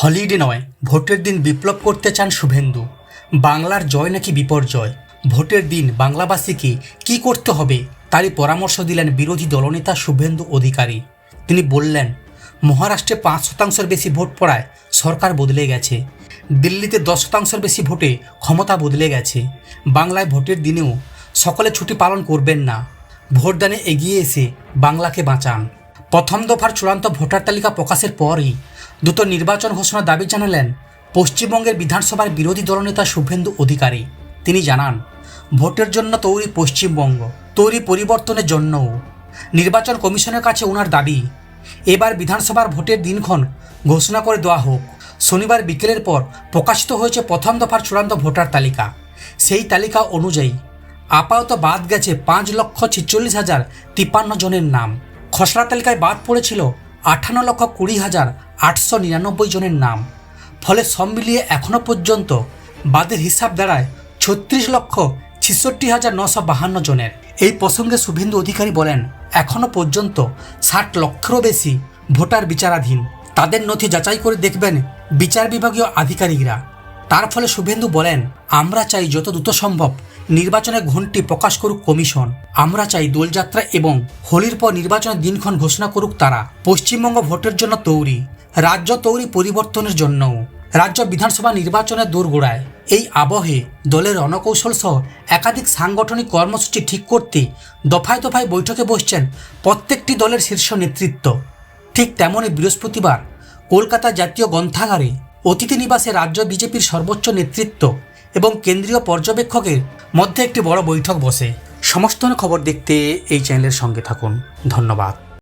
Holiday নয়, ভোটের দিন বিপ্লব করতে চান শুভেন্দু। বাংলার জয় নাকি বিপর্যয়, ভোটের দিন বাংলাবাসীকে কি করতে হবে তারই পরামর্শ দিলেন বিরোধী দলনেতা শুভেন্দু অধিকারী। তিনি বললেন, মহারাষ্ট্রে 5% বেশি ভোট পড়ায় সরকার বদলে গেছে, দিল্লিতে 10% বেশি ভোটে ক্ষমতা বদলে গেছে। বাংলায় ভোটের দিনেও সকলে ছুটি পালন করবেন না, ভোটদানে এগিয়ে এসে বাংলাকে বাঁচান। প্রথম দফার চূড়ান্ত ভোটার তালিকা প্রকাশের পরই দ্রুত নির্বাচন ঘোষণার দাবি জানালেন পশ্চিমবঙ্গের বিধানসভার বিরোধী দলনেতা শুভেন্দু অধিকারী। তিনি জানান, ভোটের জন্য তৈরি পশ্চিমবঙ্গ, তৈরি পরিবর্তনের জন্যও। নির্বাচন কমিশনের কাছে ওনার দাবি, এবার বিধানসভার ভোটের দিনক্ষণ ঘোষণা করে দেওয়া হোক। শনিবার বিকেলের পর প্রকাশিত হয়েছে প্রথম দফার চূড়ান্ত ভোটার তালিকা। সেই তালিকা অনুযায়ী আপাতত বাদ গেছে 5,46,053 জনের নাম। খসড়া তালিকায় বাদ পড়েছিল 58,20,899 জনের নাম। ফলে সব মিলিয়ে এখনও পর্যন্ত বাদের হিসাব দাঁড়ায় 36,66,952 জনের। এই প্রসঙ্গে শুভেন্দু অধিকারী বলেন, এখনও পর্যন্ত 60 লক্ষেরও বেশি ভোটার বিচারাধীন। তাদের নথি যাচাই করে দেখবেন বিচার বিভাগীয় আধিকারিকরা। তার ফলে শুভেন্দু বলেন, আমরা চাই যত দ্রুত সম্ভব নির্বাচনের ঘণ্টি প্রকাশ করুক কমিশন। আমরা চাই দোলযাত্রা এবং হোলির পর নির্বাচনের দিনক্ষণ ঘোষণা করুক তারা। পশ্চিমবঙ্গ ভোটের জন্য তৈরি, রাজ্য তৈরি পরিবর্তনের জন্যও। রাজ্য বিধানসভা নির্বাচনের দোরগোড়ায়। এই আবহে দলের রণকৌশল সহ একাধিক সাংগঠনিক কর্মসূচি ঠিক করতে দফায় দফায় বৈঠকে বসছেন প্রত্যেকটি দলের শীর্ষ নেতৃত্ব। ঠিক তেমনই বৃহস্পতিবার কলকাতা জাতীয় গ্রন্থাগারে অতিথি নিবাসে রাজ্য বিজেপির সর্বোচ্চ নেতৃত্ব এবং কেন্দ্রীয় পর্যবেক্ষকের মধ্যে একটি বড় বৈঠক বসে। সমস্ত খবর দেখতে এই চ্যানেলের সঙ্গে থাকুন। ধন্যবাদ।